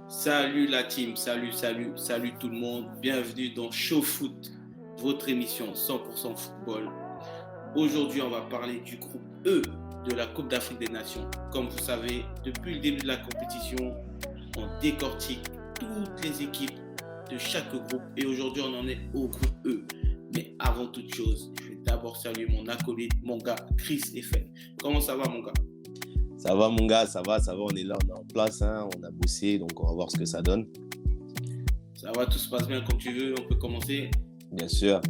Salut la team, salut tout le monde. Bienvenue dans Show Foot, votre émission 100% football. Aujourd'hui, on va parler du groupe E de la Coupe d'Afrique des Nations. Comme vous savez, depuis le début de la compétition, on décortique toutes les équipes de chaque groupe et aujourd'hui, on en est au groupe E. Mais avant toute chose, je vais d'abord saluer mon acolyte, mon gars Chris Eiffel. Comment ça va, mon gars? Ça va mon gars, ça va, on est là, on est en place, hein, on a bossé, donc on va voir ce que ça donne. Ça va, tout se passe bien comme tu veux, on peut commencer? Bien sûr.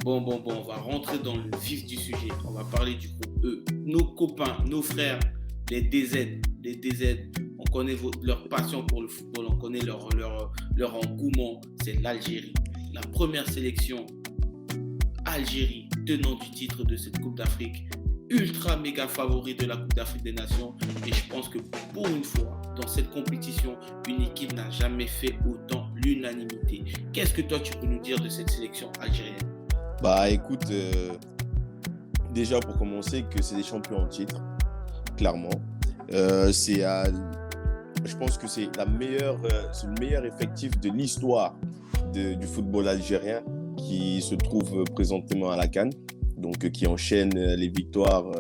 Bon, on va rentrer dans le vif du sujet. On va parler du groupe E. Nos copains, nos frères, les DZ, on connaît leur passion pour le football, on connaît leur engouement, c'est l'Algérie. La première sélection, Algérie, tenant du titre de cette Coupe d'Afrique, ultra méga favori de la Coupe d'Afrique des Nations. Et je pense que pour une fois, dans cette compétition, une équipe n'a jamais fait autant l'unanimité. Qu'est-ce que toi, tu peux nous dire de cette sélection algérienne? Bah écoute, déjà pour commencer, que c'est des champions en titre, clairement. Je pense que c'est le meilleur effectif de l'histoire du football algérien qui se trouve présentement à la CAN, donc qui enchaîne les victoires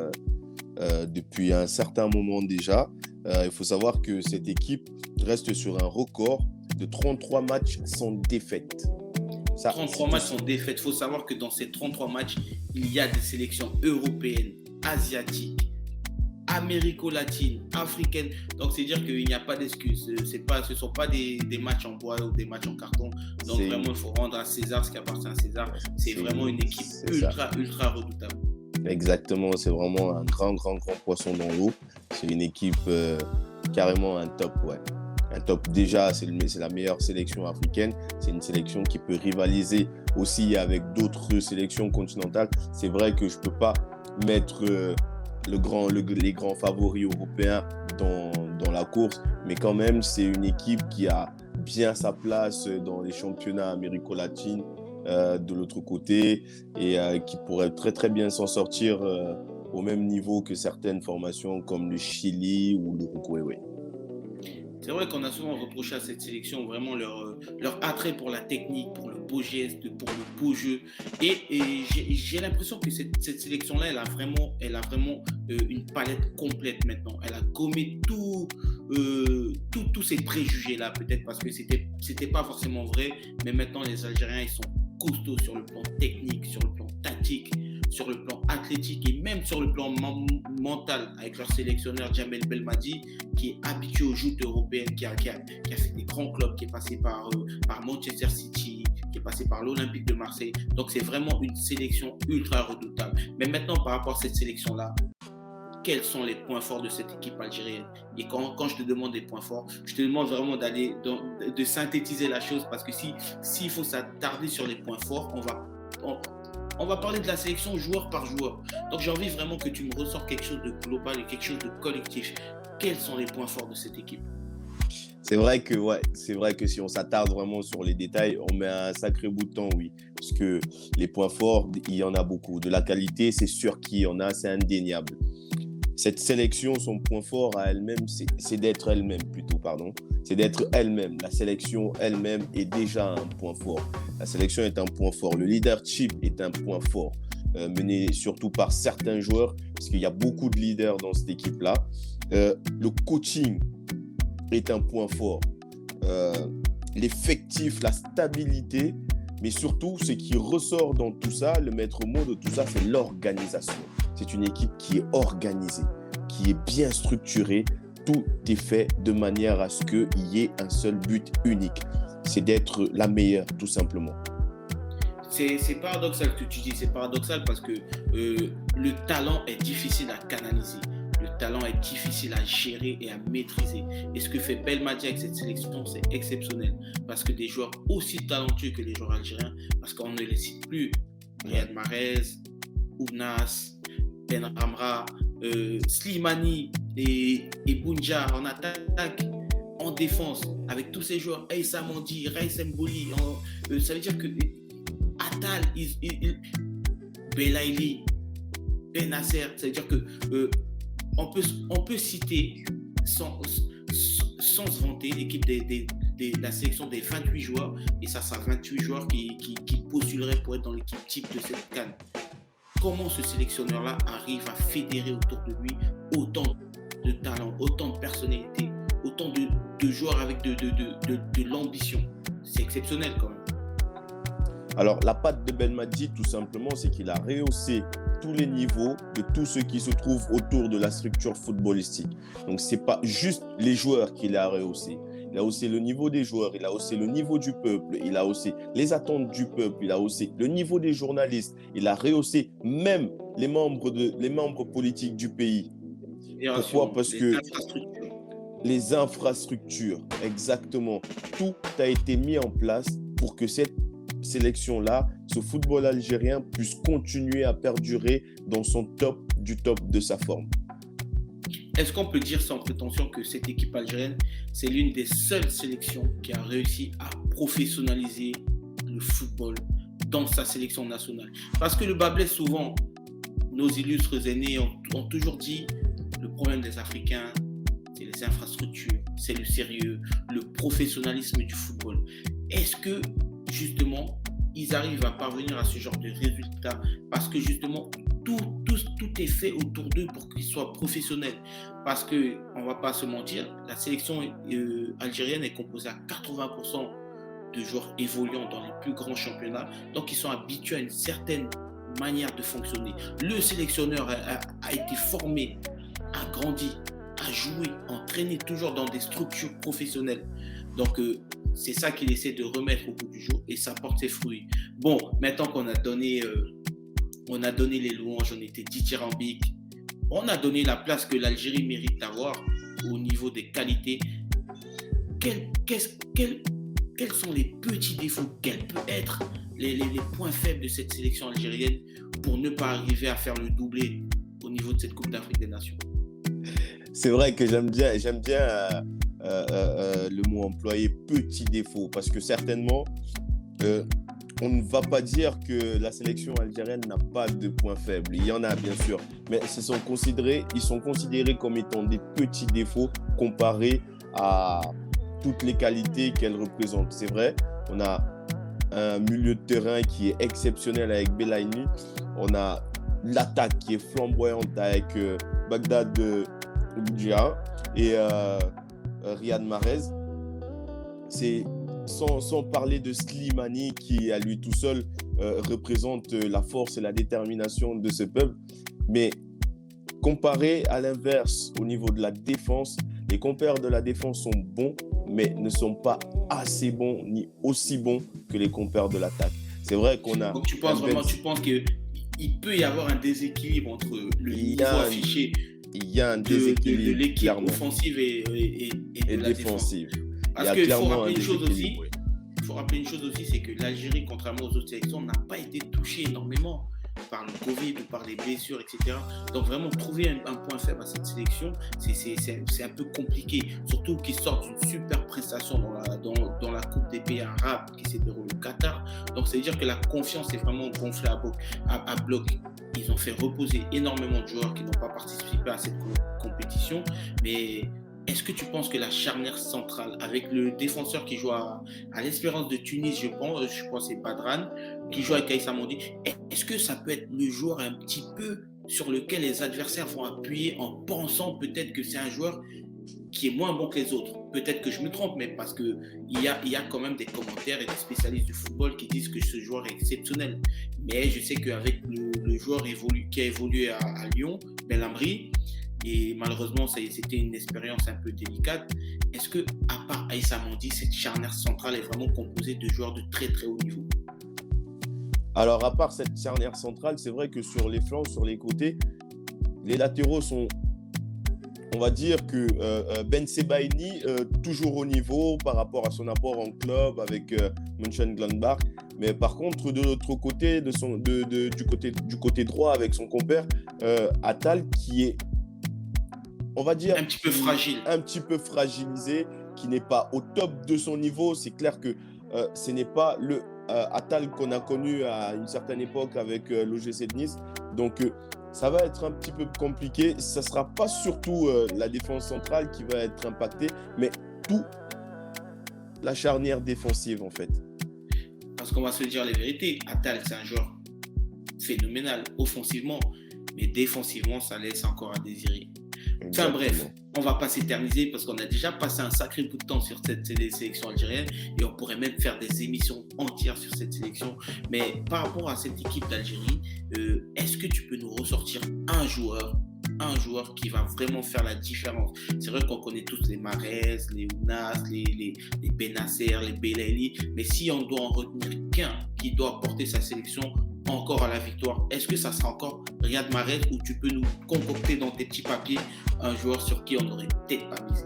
depuis un certain moment déjà. Il faut savoir que cette équipe reste sur un record de 33 matchs sans défaite. 33 matchs sans défaite. Il faut savoir que dans ces 33 matchs, il y a des sélections européennes, asiatiques, américo-latines, africaines. Donc, c'est dire qu'il n'y a pas d'excuses. Ce ne sont pas des matchs en bois ou des matchs en carton. Donc, vraiment, il faut rendre à César ce qui appartient à César. C'est vraiment une équipe ultra redoutable. Exactement. C'est vraiment un grand poisson dans l'eau. C'est une équipe carrément un top, ouais. Un top, déjà, c'est la meilleure sélection africaine. C'est une sélection qui peut rivaliser aussi avec d'autres sélections continentales. C'est vrai que je ne peux pas mettre les grands favoris européens dans la course, mais quand même, c'est une équipe qui a bien sa place dans les championnats américo-latines de l'autre côté et qui pourrait très bien s'en sortir au même niveau que certaines formations comme le Chili ou l'Uruguay. Ouais. C'est vrai qu'on a souvent reproché à cette sélection vraiment leur attrait pour la technique, pour le beau geste, pour le beau jeu. Et j'ai l'impression que cette sélection-là, elle a vraiment une palette complète maintenant. Elle a gommé tous ces préjugés-là, peut-être parce que c'était pas forcément vrai. Mais maintenant, les Algériens, ils sont costauds sur le plan technique, sur le plan tactique, sur le plan athlétique et même sur le plan mental avec leur sélectionneur Djamel Belmadi qui est habitué aux joutes européennes, qui a fait des grands clubs, qui est passé par Manchester City, qui est passé par l'Olympique de Marseille. Donc c'est vraiment une sélection ultra redoutable. Mais maintenant par rapport à cette sélection-là, quels sont les points forts de cette équipe algérienne? Et quand je te demande des points forts, je te demande vraiment de synthétiser la chose parce que s'il faut s'attarder sur les points forts, on va parler de la sélection joueur par joueur. Donc j'ai envie vraiment que tu me ressors quelque chose de global et quelque chose de collectif. Quels sont les points forts de cette équipe? C'est vrai que si on s'attarde vraiment sur les détails, on met un sacré bout de temps, oui. Parce que les points forts, il y en a beaucoup. De la qualité, c'est sûr qu'il y en a, c'est indéniable. Cette sélection, son point fort à elle-même, c'est d'être elle-même plutôt, pardon. C'est d'être elle-même. La sélection elle-même est déjà un point fort. La sélection est un point fort. Le leadership est un point fort, mené surtout par certains joueurs, parce qu'il y a beaucoup de leaders dans cette équipe-là. Le coaching est un point fort. L'effectif, la stabilité, mais surtout, ce qui ressort dans tout ça, le maître mot de tout ça, c'est l'organisation. C'est une équipe qui est organisée, qui est bien structurée. Tout est fait de manière à ce qu'il y ait un seul but unique. C'est d'être la meilleure, tout simplement. C'est paradoxal ce que tu dis. C'est paradoxal parce que le talent est difficile à canaliser. Le talent est difficile à gérer et à maîtriser. Et ce que fait Belmadi avec cette sélection, c'est exceptionnel. Parce que des joueurs aussi talentueux que les joueurs algériens, parce qu'on ne les cite plus, Riyad Mahrez, Ounas, Ben Ramra, Slimani et Bounja en attaque, en défense, avec tous ces joueurs, Aïssa Mandi, Raïs Mbouli, ça veut dire que Atal, Belaïli, Benasser, ça veut dire que on peut citer sans sans se vanter, l'équipe la sélection des 28 joueurs, et ça sera 28 joueurs qui postuleraient pour être dans l'équipe type de cette CAN. Comment ce sélectionneur-là arrive à fédérer autour de lui autant de talents, autant de personnalités, autant de joueurs avec de l'ambition? C'est exceptionnel quand même. Alors, la patte de Belmadi, tout simplement, c'est qu'il a rehaussé tous les niveaux de tous ceux qui se trouvent autour de la structure footballistique. Donc, ce n'est pas juste les joueurs qu'il a rehaussé. Il a haussé le niveau des joueurs, il a haussé le niveau du peuple, il a haussé les attentes du peuple, il a haussé le niveau des journalistes, il a rehaussé même les membres politiques du pays. Pourquoi? Parce que les infrastructures, exactement, tout a été mis en place pour que cette sélection-là, ce football algérien puisse continuer à perdurer dans son top du top de sa forme. Est-ce qu'on peut dire sans prétention que cette équipe algérienne, c'est l'une des seules sélections qui a réussi à professionnaliser le football dans sa sélection nationale? Parce que le bas blesse souvent, nos illustres aînés ont toujours dit, le problème des Africains, c'est les infrastructures, c'est le sérieux, le professionnalisme du football. Est-ce que justement, ils arrivent à parvenir à ce genre de résultats parce que justement, tout est fait autour d'eux pour qu'ils soient professionnels. Parce qu'on ne va pas se mentir, la sélection algérienne est composée à 80% de joueurs évoluant dans les plus grands championnats. Donc, ils sont habitués à une certaine manière de fonctionner. Le sélectionneur a été formé, a grandi, a joué, entraîné toujours dans des structures professionnelles. Donc, c'est ça qu'il essaie de remettre au bout du jour et ça porte ses fruits. Bon, maintenant qu'on a donné les louanges, on était dithyrambique, on a donné la place que l'Algérie mérite d'avoir au niveau des qualités. Quels sont les petits défauts, quels peuvent être les points faibles de cette sélection algérienne pour ne pas arriver à faire le doublé au niveau de cette Coupe d'Afrique des Nations? C'est vrai que j'aime bien le mot employé, petit défaut, parce que certainement, on ne va pas dire que la sélection algérienne n'a pas de points faibles. Il y en a bien sûr, mais ils sont considérés comme étant des petits défauts comparés à toutes les qualités qu'elle représente. C'est vrai, on a un milieu de terrain qui est exceptionnel avec Belayni. On a l'attaque qui est flamboyante avec Bagdad Boudjia et Riyad Mahrez. C'est sans parler de Slimani qui à lui tout seul représente la force et la détermination de ce peuple. Mais comparé à l'inverse au niveau de la défense, les compères de la défense sont bons, mais ne sont pas assez bons ni aussi bons que les compères de l'attaque. C'est vrai qu'on a... Donc tu penses qu'il peut y avoir un déséquilibre entre le niveau affiché de l'équipe offensive et de la défensive. Parce qu'il faut rappeler une chose aussi, c'est que l'Algérie, contrairement aux autres sélections, n'a pas été touchée énormément par le Covid ou par les blessures, etc. Donc vraiment, trouver un point faible à cette sélection, c'est un peu compliqué. Surtout qu'ils sortent d'une super prestation dans la Coupe des pays arabes qui s'est déroulée au Qatar. Donc ça veut dire que la confiance est vraiment gonflée à bloc. Ils ont fait reposer énormément de joueurs qui n'ont pas participé à cette compétition. Mais est-ce que tu penses que la charnière centrale, avec le défenseur qui joue à l'Espérance de Tunis, je pense que c'est Badran, qui joue avec Aïssa Mondi, est-ce que ça peut être le joueur un petit peu sur lequel les adversaires vont appuyer en pensant peut-être que c'est un joueur qui est moins bon que les autres? Peut-être que je me trompe, mais parce qu'il y a quand même des commentaires et des spécialistes du football qui disent que ce joueur est exceptionnel. Mais je sais qu'avec le joueur qui a évolué à Lyon, Belhamri, et malheureusement, c'était une expérience un peu délicate. Est-ce que, à part Aïssa Mondi, cette charnière centrale est vraiment composée de joueurs de très très haut niveau? Alors, à part cette charnière centrale, c'est vrai que sur les flancs, sur les côtés, les latéraux sont, on va dire que Ben Sebaini, toujours au niveau par rapport à son apport en club avec Mönchengladbach. Mais par contre, de l'autre côté, du côté droit avec son compère, Attal, qui est, on va dire, un petit peu fragile. Un petit peu fragilisé, qui n'est pas au top de son niveau. C'est clair que ce n'est pas le Attal qu'on a connu à une certaine époque avec l'OGC de Nice. Donc, ça va être un petit peu compliqué. Ça ne sera pas surtout la défense centrale qui va être impactée, mais surtout la charnière défensive, en fait. Parce qu'on va se dire les vérités. Attal, c'est un joueur phénoménal offensivement, mais défensivement, ça laisse encore à désirer. Enfin bref, on va pas s'éterniser parce qu'on a déjà passé un sacré bout de temps sur cette sélection algérienne et on pourrait même faire des émissions entières sur cette sélection. Mais par rapport à cette équipe d'Algérie, est-ce que tu peux nous ressortir un joueur qui va vraiment faire la différence? C'est vrai qu'on connaît tous les Mahrez, les Ounas, les Benasser, les Belaïli, mais si on doit en retenir qu'un qui doit porter sa sélection encore à la victoire, est-ce que ça sera encore Riyad Mahrez ou tu peux nous concocter dans tes petits papiers un joueur sur qui on n'aurait peut-être pas misé?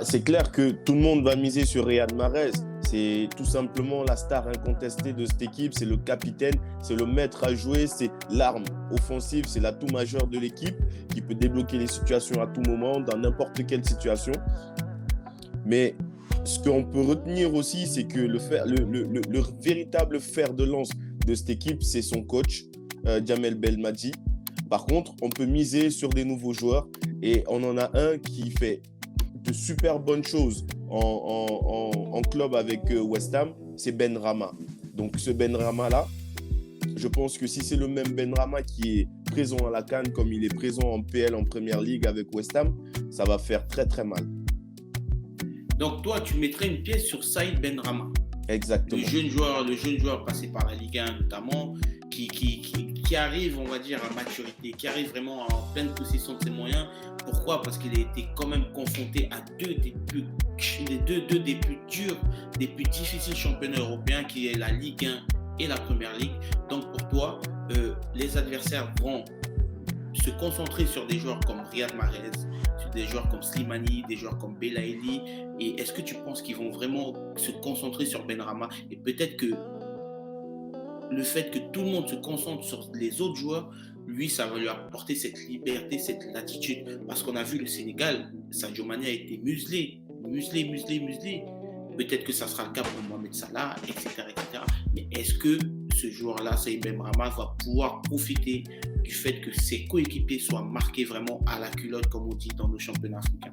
C'est clair que tout le monde va miser sur Riyad Mahrez. C'est tout simplement la star incontestée de cette équipe. C'est le capitaine, c'est le maître à jouer, c'est l'arme offensive, c'est l'atout majeur de l'équipe qui peut débloquer les situations à tout moment, dans n'importe quelle situation. Mais ce qu'on peut retenir aussi, c'est que le véritable fer de lance de cette équipe, c'est son coach, Djamel Belmadi. Par contre, on peut miser sur des nouveaux joueurs et on en a un qui fait de super bonnes choses en club avec West Ham, c'est Benrahma. Donc ce Benrahma-là, je pense que si c'est le même Benrahma qui est présent à la CAN comme il est présent en PL en Première Ligue avec West Ham, ça va faire très très mal. Donc toi, tu mettrais une pièce sur Saïd Benrahma. Exactement. Le jeune joueur passé par la Ligue 1 notamment, qui arrive, on va dire, à maturité, qui arrive vraiment en pleine possession de ses moyens. Pourquoi? Parce qu'il a été quand même confronté à deux des plus durs, des plus difficiles championnats européens, qui est la Ligue 1 et la Première Ligue. Donc pour toi, les adversaires vont se concentrer sur des joueurs comme Riyad Mahrez, sur des joueurs comme Slimani, des joueurs comme Belaïli. Et est-ce que tu penses qu'ils vont vraiment se concentrer sur Benrahma? Et peut-être que le fait que tout le monde se concentre sur les autres joueurs, lui, ça va lui apporter cette liberté, cette latitude. Parce qu'on a vu le Sénégal, Sadio Mané a été muselé. Peut-être que ça sera le cas pour Mohamed Salah, etc. Mais est-ce que ce joueur-là, Saïd Benrahma, va pouvoir profiter du fait que ses coéquipiers soient marqués vraiment à la culotte, comme on dit dans nos championnats africains?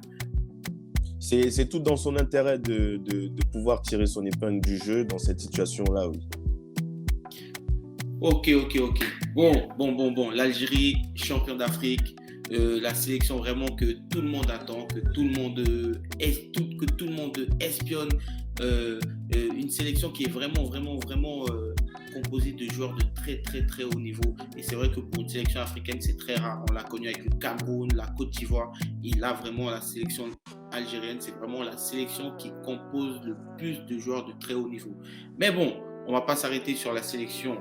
C'est tout dans son intérêt de pouvoir tirer son épingle du jeu dans cette situation-là, oui. Ok. Bon. L'Algérie, champion d'Afrique, la sélection vraiment que tout le monde attend, que tout le monde espionne. Une sélection qui est vraiment composée de joueurs de très très très haut niveau. Et c'est vrai que pour une sélection africaine, c'est très rare. On l'a connu avec le Cameroun, la Côte d'Ivoire. Et là, vraiment, la sélection algérienne, c'est vraiment la sélection qui compose le plus de joueurs de très haut niveau. Mais bon, on ne va pas s'arrêter sur la sélection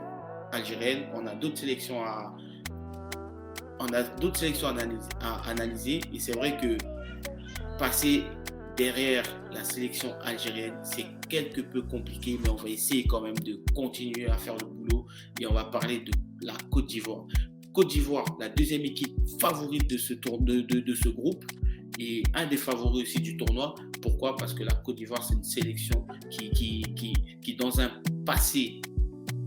algérienne. On a d'autres sélections à analyser. Et c'est vrai que passer derrière la sélection algérienne, c'est quelque peu compliqué, mais on va essayer quand même de continuer à faire le boulot. Et on va parler de la Côte d'Ivoire. Côte d'Ivoire, la deuxième équipe favorite de ce groupe et un des favoris aussi du tournoi. Pourquoi? Parce que la Côte d'Ivoire, c'est une sélection qui dans un passé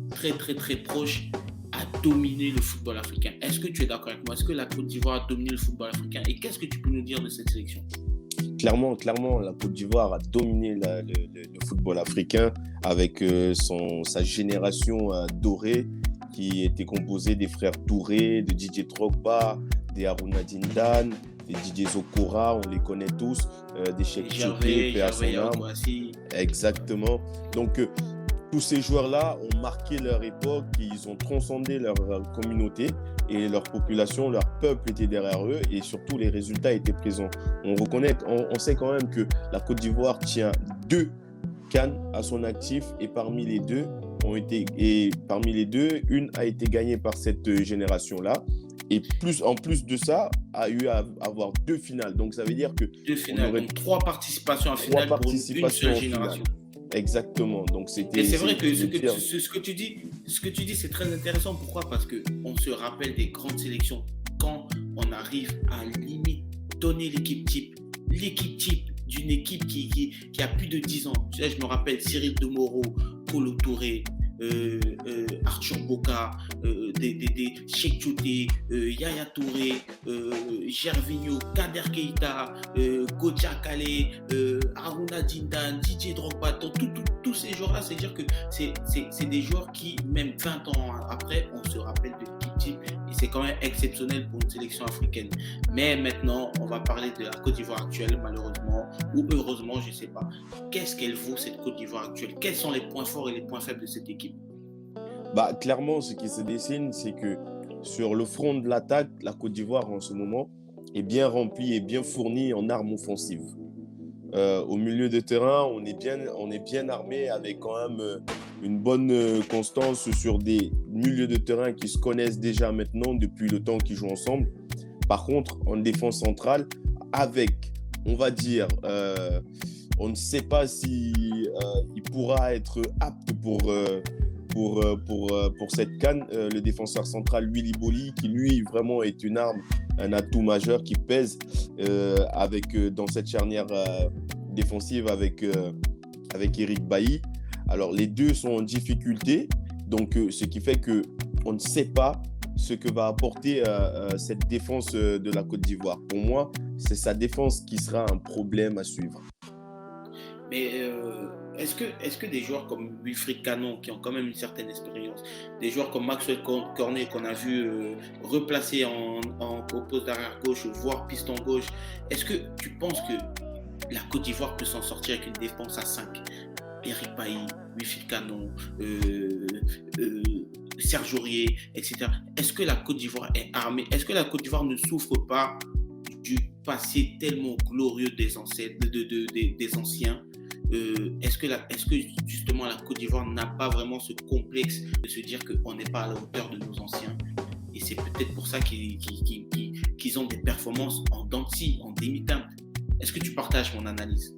très très très proche, a dominé le football africain. Est-ce que tu es d'accord avec moi? Est-ce que la Côte d'Ivoire a dominé le football africain? Et qu'est-ce que tu peux nous dire de cette sélection? Clairement, la Côte d'Ivoire a dominé le football africain avec sa génération dorée qui était composée des frères Touré, de Didier Drogba, des Haruna Dindan, des Didier Zokora, on les connaît tous, des Cheikh Tioré, exactement. Donc, tous ces joueurs-là ont marqué leur époque, ils ont transcendé leur communauté et leur population, leur peuple était derrière eux et surtout les résultats étaient présents. On sait quand même que la Côte d'Ivoire tient 2 CAN à son actif et parmi les deux, une a été gagnée par cette génération-là. Et en plus de ça, a eu à avoir 2 finales. Donc ça veut dire que 2 finales, donc 3 participations en finale pour une seule génération. Exactement. Donc c'était. Et c'est vrai que ce que tu dis, c'est très intéressant. Pourquoi? Parce que on se rappelle des grandes sélections quand on arrive à limite donner l'équipe type d'une équipe qui a plus de 10 ans. Tu sais, je me rappelle Cyril Demoro, Kolo Touré, Arthur Boka, des Cheikh Chouté, Yaya Touré, Gervinho, Kader Keita, Godia Kale, Aruna Dindan, Didier Drogba, tous ces joueurs-là, c'est-à-dire que c'est des joueurs qui, même 20 ans après, on se rappelle de l'équipe type et c'est quand même exceptionnel pour une sélection africaine. Mais maintenant, on va parler de la Côte d'Ivoire actuelle, malheureusement, ou heureusement, je ne sais pas. Qu'est-ce qu'elle vaut, cette Côte d'Ivoire actuelle? Quels sont les points forts et les points faibles de cette équipe? Bah, clairement, ce qui se dessine, c'est que sur le front de l'attaque, la Côte d'Ivoire en ce moment est bien remplie et bien fournie en armes offensives. Au milieu de terrain, on est bien armé avec quand même une bonne constance sur des milieux de terrain qui se connaissent déjà maintenant depuis le temps qu'ils jouent ensemble. Par contre, en défense centrale, avec, on va dire, on ne sait pas si il pourra être apte pour cette CAN, le défenseur central Willy Boli, qui lui vraiment est une arme, un atout majeur qui pèse dans cette charnière défensive avec Eric Bailly. Alors les deux sont en difficulté, donc ce qui fait qu'on ne sait pas ce que va apporter cette défense de la Côte d'Ivoire. Pour moi, c'est sa défense qui sera un problème à suivre. Mais est-ce que des joueurs comme Wilfried Canon, qui ont quand même une certaine expérience, des joueurs comme Maxwell Cornet, qu'on a vu replacer au poste d'arrière gauche, voire piston gauche, est-ce que tu penses que la Côte d'Ivoire peut s'en sortir avec une défense à 5? Eric Bailly, Wilfried Canon, Serge Aurier, etc. Est-ce que la Côte d'Ivoire est armée? Est-ce que la Côte d'Ivoire ne souffre pas du passé tellement glorieux des anciens? Est-ce que justement la Côte d'Ivoire n'a pas vraiment ce complexe de se dire qu'on n'est pas à la hauteur de nos anciens? Et c'est peut-être pour ça qu'ils ont des performances en dents de scie, en demi-teinte. Est-ce que tu partages mon analyse?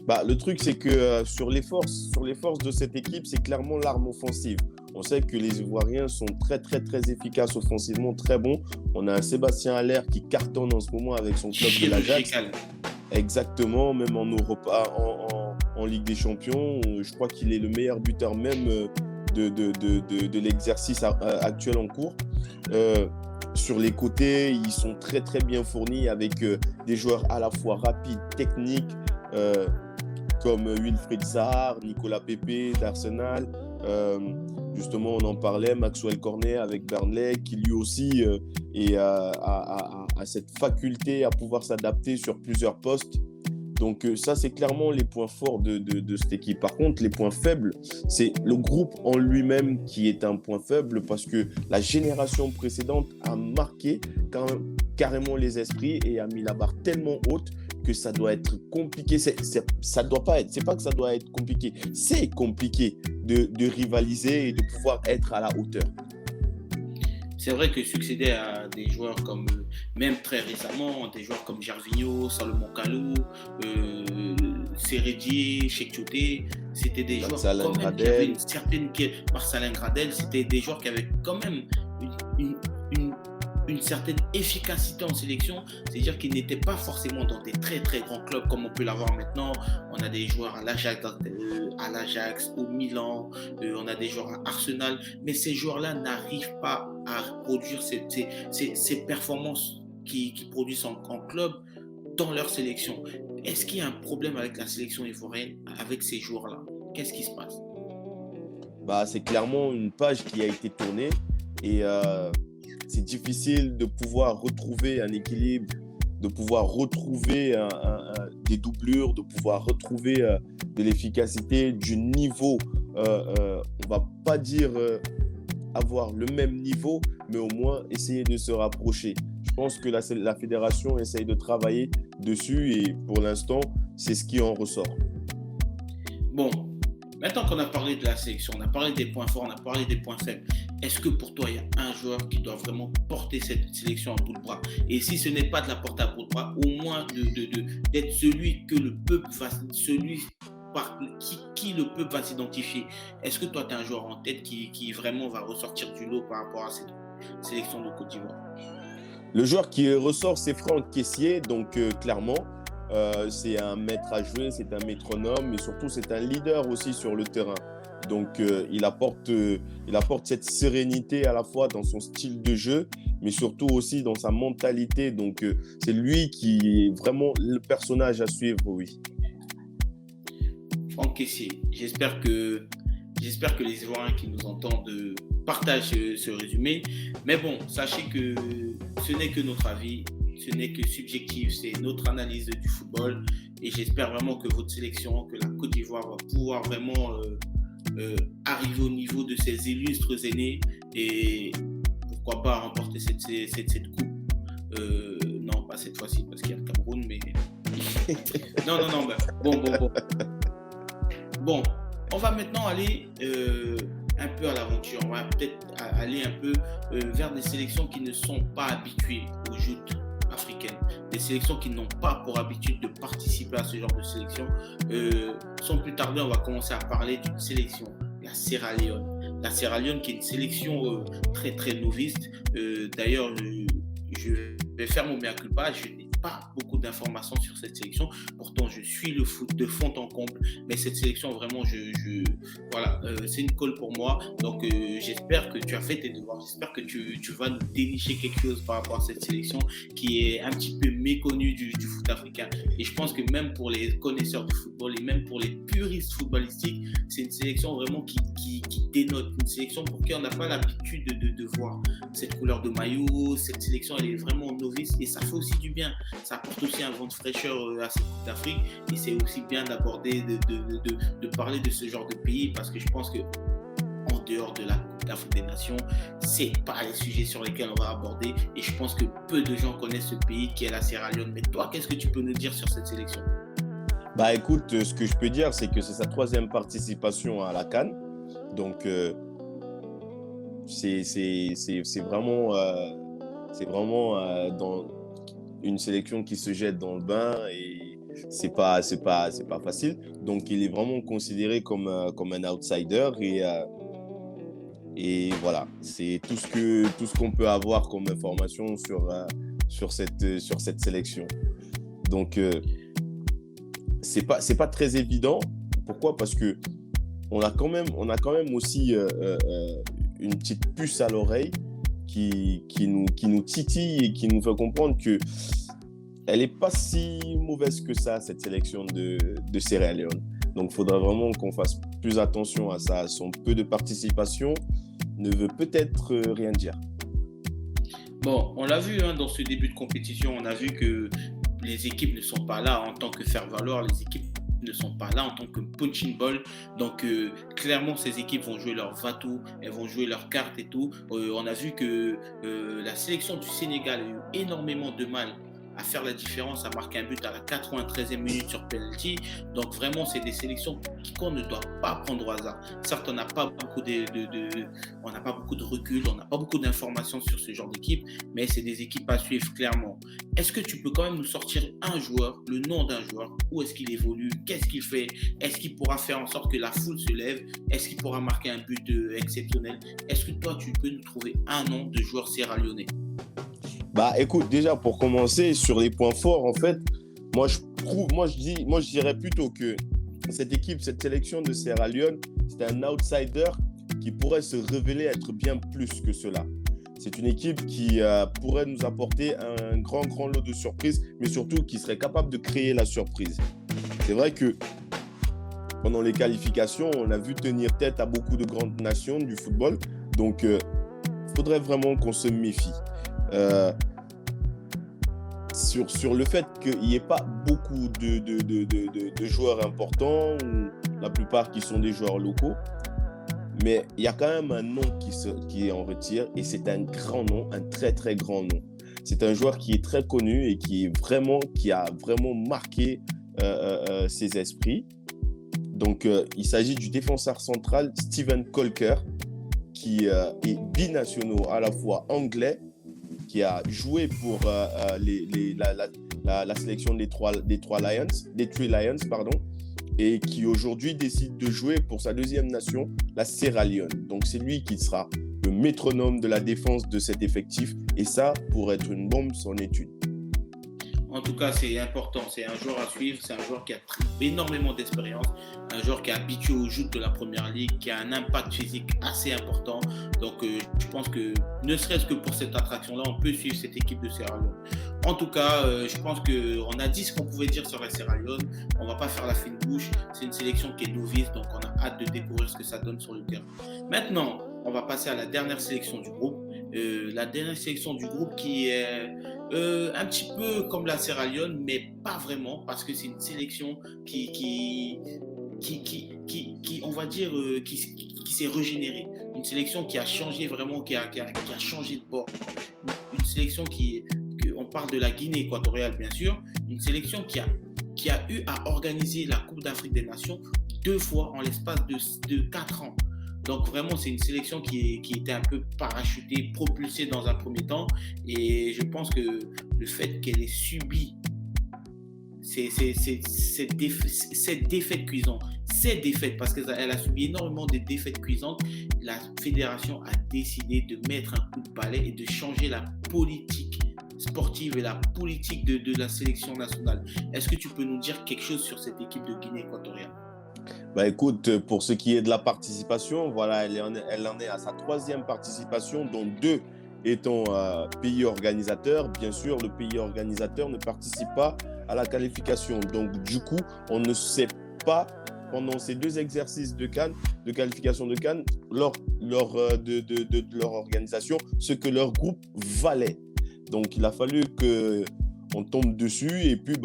Bah, le truc, c'est que sur les forces de cette équipe, c'est clairement l'arme offensive. On sait que les Ivoiriens sont très, très, très efficaces offensivement, très bons. On a un Sébastien Haller qui cartonne en ce moment avec son club de l'Ajax. Exactement, même en Europe, en Ligue des Champions. Je crois qu'il est le meilleur buteur même de l'exercice actuel en cours. Sur les côtés, ils sont très, très bien fournis avec des joueurs à la fois rapides, techniques, comme Wilfried Zaha, Nicolas Pepe d'Arsenal. Justement, on en parlait, Maxwell Cornet avec Burnley, qui lui aussi a cette faculté à pouvoir s'adapter sur plusieurs postes. Donc ça, c'est clairement les points forts de cette équipe. Par contre, les points faibles, c'est le groupe en lui-même qui est un point faible parce que la génération précédente a marqué carrément les esprits et a mis la barre tellement haute que ça doit être compliqué. Ça doit pas être, c'est pas que ça doit être compliqué, c'est compliqué de rivaliser et de pouvoir être à la hauteur. C'est vrai que succéder à des joueurs comme, même très récemment, des joueurs comme Gervinho, Salomon Kalou, Seredier, Cheikh Chouté, c'était des joueurs quand même qui avaient une certaine... Marcelin Gradel, c'était des joueurs qui avaient quand même une certaine efficacité en sélection, c'est-à-dire qu'ils n'étaient pas forcément dans des très très grands clubs comme on peut l'avoir maintenant. On a des joueurs à l'Ajax, au Milan, on a des joueurs à Arsenal, mais ces joueurs-là n'arrivent pas à produire ces performances qu'ils produisent en club dans leur sélection. Est-ce qu'il y a un problème avec la sélection ivoirienne, avec ces joueurs-là? Qu'est-ce qui se passe? Bah, c'est clairement une page qui a été tournée et c'est difficile de pouvoir retrouver un équilibre, de pouvoir retrouver des doublures, de pouvoir retrouver de l'efficacité, du niveau. On ne va pas dire avoir le même niveau, mais au moins essayer de se rapprocher. Je pense que la fédération essaye de travailler dessus et pour l'instant, c'est ce qui en ressort. Bon, maintenant qu'on a parlé de la sélection, on a parlé des points forts, on a parlé des points faibles, est-ce que pour toi, il y a un joueur qui doit vraiment porter cette sélection à bout de bras? Et si ce n'est pas de la porter à bout de bras, au moins d'être celui que le peuple va, qui le peuple va s'identifier. Est-ce que toi, tu as un joueur en tête qui vraiment va ressortir du lot par rapport à cette sélection de Côte d'Ivoire? Le joueur qui ressort, c'est Franck Kessié, donc clairement. c'est un maître à jouer, c'est un métronome, mais surtout c'est un leader aussi sur le terrain. Donc il apporte cette sérénité à la fois dans son style de jeu, mais surtout aussi dans sa mentalité. Donc c'est lui qui est vraiment le personnage à suivre, oui. Franck Kessié, j'espère que les Ivoiriens qui nous entendent partagent ce résumé. Mais bon, sachez que ce n'est que notre avis, ce n'est que subjectif, c'est notre analyse du football. Et j'espère vraiment que votre sélection, que la Côte d'Ivoire va pouvoir vraiment arriver au niveau de ses illustres aînés et pourquoi pas remporter cette coupe. Non, pas cette fois-ci parce qu'il y a le Cameroun, mais... non, bon. Bon, on va maintenant aller un peu à l'aventure. On va peut-être aller un peu vers des sélections qui ne sont pas habituées aux joutes africaines. Des sélections qui n'ont pas pour habitude de participer à ce genre de sélection. Sans plus tarder, on va commencer à parler d'une sélection, la Sierra Leone. La Sierra Leone qui est une sélection très très novice. D'ailleurs, je vais faire mon mea culpa. Je n'ai pas beaucoup d'informations sur cette sélection. Pourtant, je suis le foot de fond en comble. Mais cette sélection, vraiment, voilà, c'est une colle pour moi. Donc, j'espère que tu as fait tes devoirs. J'espère que tu vas nous dénicher quelque chose par rapport à cette sélection qui est un petit peu méconnue du foot africain. Et je pense que même pour les connaisseurs du football et même pour les puristes footballistiques, c'est une sélection vraiment qui dénote. Une sélection pour qui on n'a pas l'habitude de voir cette couleur de maillot. Cette sélection, elle est vraiment novice et ça fait aussi du bien. Ça apporte aussi un vent de fraîcheur à cette Coupe d'Afrique et c'est aussi bien d'aborder, de parler de ce genre de pays parce que je pense que en dehors de la Coupe d'Afrique des Nations, c'est pas les sujets sur lesquels on va aborder et je pense que peu de gens connaissent ce pays qui est la Sierra Leone. Mais toi, qu'est-ce que tu peux nous dire sur cette sélection? Bah écoute, ce que je peux dire, c'est que c'est sa 3e participation à la CAN. Donc c'est vraiment dans une sélection qui se jette dans le bain et c'est pas facile. Donc il est vraiment considéré comme un outsider et voilà, c'est tout ce qu'on peut avoir comme information sur cette sélection. Donc c'est pas très évident. Pourquoi? Parce que on a quand même aussi une petite puce à l'oreille qui nous titille et qui nous fait comprendre que elle n'est pas si mauvaise que ça, cette sélection de Sierra Leone. Donc, il faudra vraiment qu'on fasse plus attention à ça. Son peu de participation ne veut peut-être rien dire. Bon, on l'a vu dans ce début de compétition, on a vu que les équipes ne sont pas là en tant que faire-valoir, les équipes ne sont pas là en tant que punching ball. Donc, clairement, ces équipes vont jouer leur va-tout, elles vont jouer leurs cartes et tout. On a vu que la sélection du Sénégal a eu énormément de mal à faire la différence, à marquer un but à la 93e minute sur penalty. Donc vraiment, c'est des sélections qu'on ne doit pas prendre au hasard. Certes, on n'a pas beaucoup de recul, on n'a pas beaucoup d'informations sur ce genre d'équipe, mais c'est des équipes à suivre clairement. Est-ce que tu peux quand même nous sortir un joueur, le nom d'un joueur, où est-ce qu'il évolue, qu'est-ce qu'il fait, est-ce qu'il pourra faire en sorte que la foule se lève, est-ce qu'il pourra marquer un but exceptionnel? Est-ce que toi, tu peux nous trouver un nom de joueur sierra-léonais? Bah écoute, déjà pour commencer sur les points forts, en fait, moi je dirais plutôt que cette sélection de Sierra Leone, c'est un outsider qui pourrait se révéler être bien plus que cela. C'est une équipe qui pourrait nous apporter un grand lot de surprises, mais surtout qui serait capable de créer la surprise. C'est vrai que pendant les qualifications, on a vu tenir tête à beaucoup de grandes nations du football, donc il faudrait vraiment qu'on se méfie. Sur le fait qu'il n'y ait pas beaucoup de joueurs importants, ou la plupart qui sont des joueurs locaux, mais il y a quand même un nom qui en retire et c'est un grand nom, un très très grand nom. C'est un joueur qui est très connu et qui a vraiment marqué ses esprits. Donc il s'agit du défenseur central Steven Colker qui est binational, à la fois anglais, qui a joué pour la sélection des Three Lions, et qui aujourd'hui décide de jouer pour sa deuxième nation, la Sierra Leone. Donc c'est lui qui sera le métronome de la défense de cet effectif, et ça, pour être une bombe, c'en est une. En tout cas, c'est important. C'est un joueur à suivre. C'est un joueur qui a énormément d'expérience. Un joueur qui est habitué au joutes de la première ligue, qui a un impact physique assez important. Donc, je pense que ne serait-ce que pour cette attraction-là, on peut suivre cette équipe de Sierra Leone. En tout cas, je pense qu'on a dit ce qu'on pouvait dire sur la Sierra Leone. On ne va pas faire la fine bouche. C'est une sélection qui est novice. Donc, on a hâte de découvrir ce que ça donne sur le terrain. Maintenant, on va passer à la dernière sélection du groupe. La dernière sélection du groupe qui est un petit peu comme la Sierra Leone, mais pas vraiment, parce que c'est une sélection qui on va dire, qui s'est régénérée. Une sélection qui a changé vraiment, qui a changé de bord. Une sélection on parle de la Guinée équatoriale, bien sûr. Une sélection qui a eu à organiser la Coupe d'Afrique des Nations 2 fois en l'espace de 4 ans. Donc vraiment, c'est une sélection qui était un peu parachutée, propulsée dans un premier temps. Et je pense que le fait qu'elle ait subi cette défaite cuisante, parce qu'elle a subi énormément de défaites cuisantes, la fédération a décidé de mettre un coup de balai et de changer la politique sportive et la politique de la sélection nationale. Est-ce que tu peux nous dire quelque chose sur cette équipe de Guinée équatoriale? Bah écoute, pour ce qui est de la participation, voilà, elle en est à sa 3e participation, dont 2 étant pays organisateur. Bien sûr, le pays organisateur ne participe pas à la qualification. Donc, du coup, on ne sait pas, pendant ces 2 exercices de CAN, de qualification de CAN, lors de leur organisation, ce que leur groupe valait. Donc, il a fallu qu'on tombe dessus et puis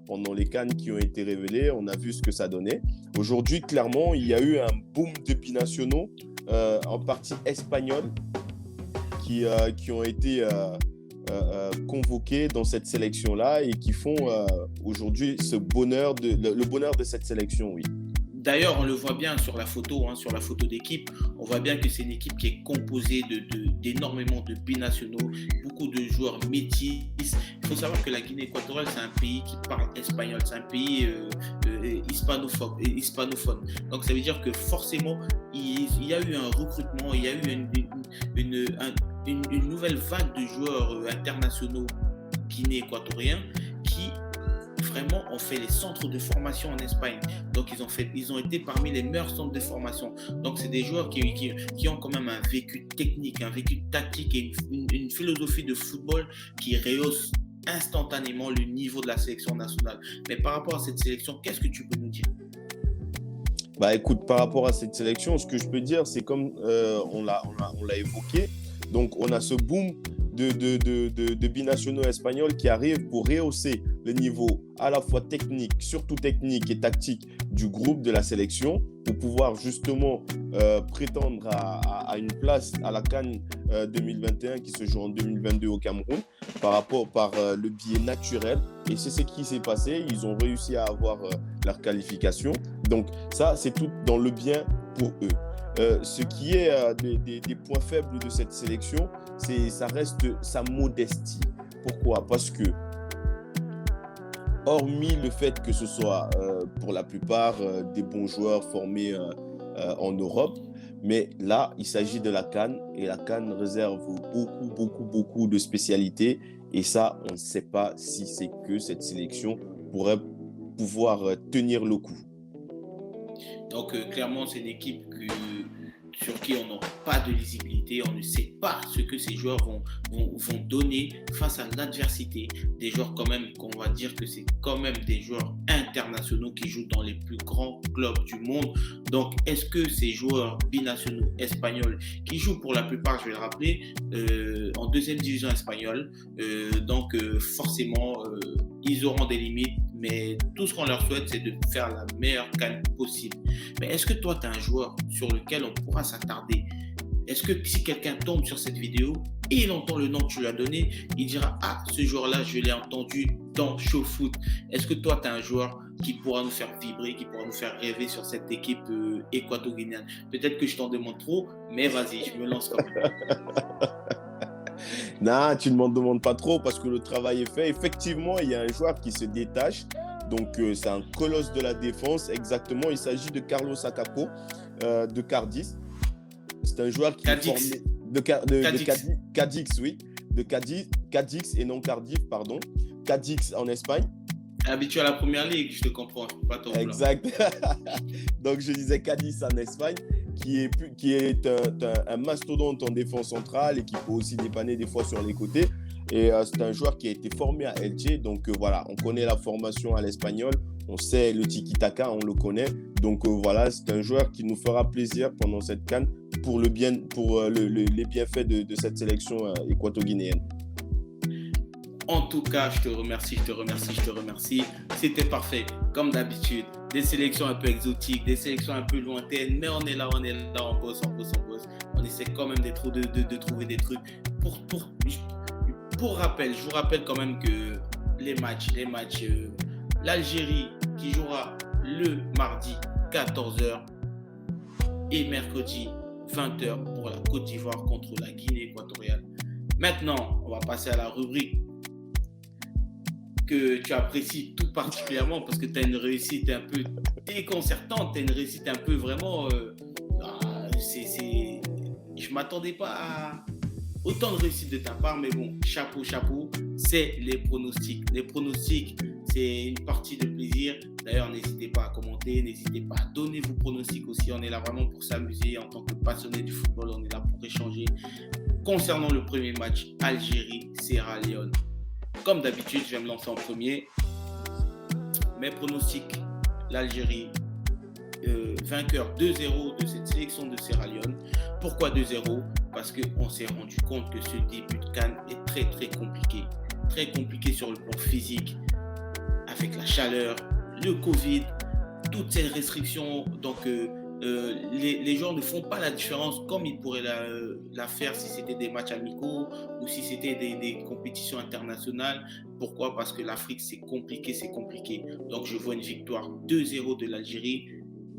pendant les CAN qui ont été révélés, on a vu ce que ça donnait. Aujourd'hui, clairement, il y a eu un boom de binationaux, en partie espagnols, qui ont été convoqués dans cette sélection-là et qui font aujourd'hui le bonheur de cette sélection, oui. D'ailleurs, on le voit bien sur la photo d'équipe. On voit bien que c'est une équipe qui est composée d'énormément de binationaux, beaucoup de joueurs métis. Il faut savoir que la Guinée équatoriale, c'est un pays qui parle espagnol, c'est un pays hispanophone. Donc, ça veut dire que forcément, il y a eu un recrutement, il y a eu une nouvelle vague de joueurs internationaux guinéens-équatoriens qui vraiment ont fait les centres de formation en Espagne. Donc, ils ont été parmi les meilleurs centres de formation. Donc, c'est des joueurs qui ont quand même un vécu technique, un vécu tactique et une philosophie de football qui rehausse instantanément le niveau de la sélection nationale. Mais par rapport à cette sélection, qu'est-ce que tu peux nous dire? Écoute, par rapport à cette sélection, ce que je peux dire, c'est comme on l'a évoqué. Donc, on a ce boom de binationaux espagnols qui arrivent pour rehausser le niveau à la fois technique, surtout technique et tactique du groupe de la sélection pour pouvoir justement prétendre à une place à la CAN 2021 qui se joue en 2022 au Cameroun par le biais naturel. Et c'est ce qui s'est passé. Ils ont réussi à avoir leur qualification. Donc ça, c'est tout dans le bien pour eux. Ce qui est des points faibles de cette sélection, ça reste sa modestie. Pourquoi? Parce que, hormis le fait que ce soit pour la plupart des bons joueurs formés en Europe, mais là, il s'agit de la CAN et la CAN réserve beaucoup de spécialités. Et ça, on ne sait pas si c'est que cette sélection pourrait pouvoir tenir le coup. Donc, clairement, c'est une équipe sur qui on n'a pas de lisibilité, on ne sait pas ce que ces joueurs vont donner face à l'adversité. Des joueurs quand même, qu'on va dire que c'est quand même des joueurs internationaux qui jouent dans les plus grands clubs du monde. Donc, est-ce que ces joueurs binationaux espagnols qui jouent pour la plupart, je vais le rappeler, en 2e division espagnole, forcément, ils auront des limites, mais tout ce qu'on leur souhaite, c'est de faire la meilleure CAN possible. Mais est-ce que toi, tu as un joueur sur lequel on pourra s'attarder? Est-ce que si quelqu'un tombe sur cette vidéo et il entend le nom que tu lui as donné, il dira « Ah, ce joueur-là, je l'ai entendu dans Show Foot ». Est-ce que toi, tu as un joueur qui pourra nous faire vibrer, qui pourra nous faire rêver sur cette équipe équato-guinéenne? Peut-être que je t'en demande trop, mais vas-y, je me lance quand même. Non, tu ne m'en demandes pas trop parce que le travail est fait. Effectivement, il y a un joueur qui se détache. Donc, c'est un colosse de la défense. Exactement, il s'agit de Carlos Akapo de Cardiff. C'est un joueur qui est formé de Cadix, oui. De Cadix et non Cardiff, pardon. Cadix en Espagne. Habitué à la première ligue, je te comprends, je peux pas t'en vouloir. Exact. Donc, je disais Cadiz en Espagne, qui est un mastodonte en défense centrale et qui peut aussi dépanner des fois sur les côtés. Et c'est un joueur qui a été formé à Elche. Donc, voilà, on connaît la formation à l'espagnol. On sait le tiki-taka, on le connaît. Donc, voilà, c'est un joueur qui nous fera plaisir pendant cette CAN pour les bienfaits de cette sélection équato-guinéenne. En tout cas, je te remercie. C'était parfait, comme d'habitude. Des sélections un peu exotiques, des sélections un peu lointaines, mais on est là, on bosse. On essaie quand même de trouver des trucs. Pour rappel, je vous rappelle quand même que les matchs, l'Algérie qui jouera le mardi 14h et mercredi 20h pour la Côte d'Ivoire contre la Guinée équatoriale. Maintenant, on va passer à la rubrique que tu apprécies tout particulièrement parce que tu as une réussite un peu déconcertante, tu as une réussite un peu vraiment... je ne m'attendais pas à autant de réussite de ta part, mais bon, chapeau, c'est les pronostics. Les pronostics, c'est une partie de plaisir. D'ailleurs, n'hésitez pas à commenter, n'hésitez pas à donner vos pronostics aussi. On est là vraiment pour s'amuser en tant que passionné du football, on est là pour échanger. Concernant le premier match, Algérie-Sierra Leone. Comme d'habitude, je vais me lancer en premier. Mes pronostics, l'Algérie, vainqueur 2-0 de cette sélection de Sierra Leone. Pourquoi 2-0 ? Parce qu'on s'est rendu compte que ce début de CAN est très très compliqué. Très compliqué sur le plan physique, avec la chaleur, le Covid, toutes ces restrictions. Donc les joueurs ne font pas la différence comme ils pourraient la faire si c'était des matchs amicaux ou si c'était des compétitions internationales. Pourquoi ? Parce que l'Afrique, c'est compliqué. Donc je vois une victoire 2-0 de l'Algérie,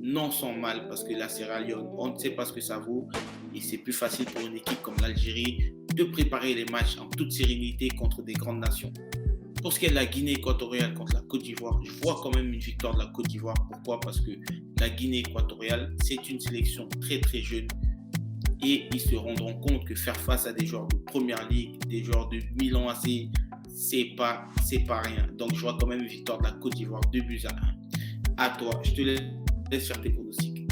non sans mal, parce que la Sierra Leone, on ne sait pas ce que ça vaut. Et c'est plus facile pour une équipe comme l'Algérie de préparer les matchs en toute sérénité contre des grandes nations. Pour ce qui est de la Guinée équatoriale contre la Côte d'Ivoire, je vois quand même une victoire de la Côte d'Ivoire. Pourquoi ? Parce que la Guinée équatoriale, c'est une sélection très très jeune. Et ils se rendront compte que faire face à des joueurs de Première Ligue, des joueurs de Milan AC, c'est pas rien. Donc je vois quand même une victoire de la Côte d'Ivoire, 2-1. À toi, je te laisse faire tes pronostics.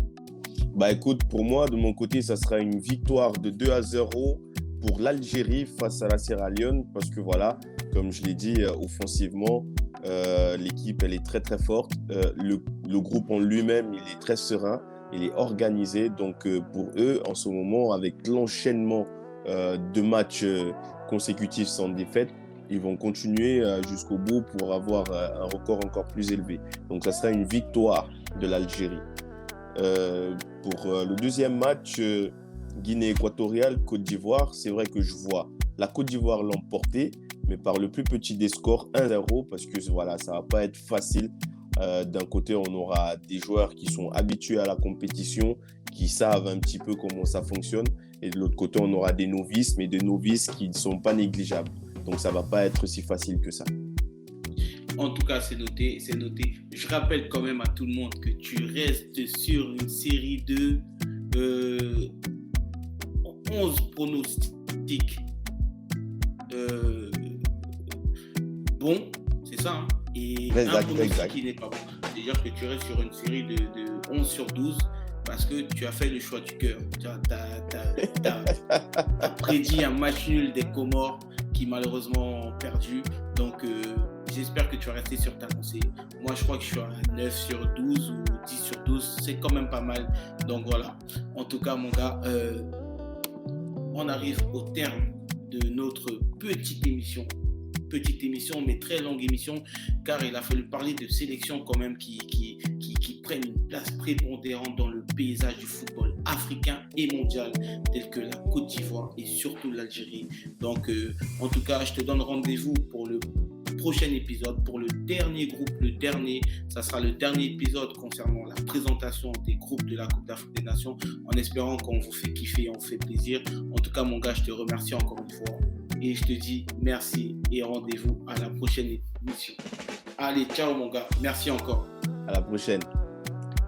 Bah écoute, pour moi, de mon côté, ça sera une victoire de 2-0 pour l'Algérie face à la Sierra Leone. Parce que voilà, comme je l'ai dit, offensivement, l'équipe, elle est très très forte. Le groupe en lui-même, il est très serein, il est organisé. Donc pour eux, en ce moment, avec l'enchaînement de matchs consécutifs sans défaite, ils vont continuer jusqu'au bout pour avoir un record encore plus élevé. Donc ça sera une victoire de l'Algérie. Pour le deuxième match, Guinée équatoriale, Côte d'Ivoire, c'est vrai que je vois la Côte d'Ivoire l'emporter, mais par le plus petit des scores, 1-0, parce que voilà, ça ne va pas être facile. D'un côté, on aura des joueurs qui sont habitués à la compétition, qui savent un petit peu comment ça fonctionne, et de l'autre côté, on aura des novices, mais des novices qui ne sont pas négligeables. Donc ça ne va pas être si facile que ça. En tout cas, c'est noté. Je rappelle quand même à tout le monde que tu restes sur une série de 11 pronostics. Bon, c'est ça. Hein. Et exact, un pronostic qui n'est pas bon. C'est-à-dire que tu restes sur une série de 11 sur 12 parce que tu as fait le choix du cœur. Tu as prédit un match nul des Comores qui malheureusement ont perdu. Donc, j'espère que tu vas rester sur ta lancée. Moi, je crois que je suis à 9 sur 12 ou 10 sur 12. C'est quand même pas mal. Donc, voilà. En tout cas, mon gars, on arrive au terme de notre petite émission, mais très longue émission, car il a fallu parler de sélections quand même qui prennent une place prépondérante dans le paysage du football africain et mondial, tel que la Côte d'Ivoire et surtout l'Algérie. Donc, en tout cas, je te donne rendez-vous pour le prochain épisode, pour le dernier groupe, ça sera le dernier épisode concernant la présentation des groupes de la Coupe d'Afrique des Nations, en espérant qu'on vous fait kiffer, on vous fait plaisir. En tout cas, mon gars, je te remercie encore une fois et je te dis merci et rendez-vous à la prochaine émission. Allez, ciao mon gars, merci encore. À la prochaine.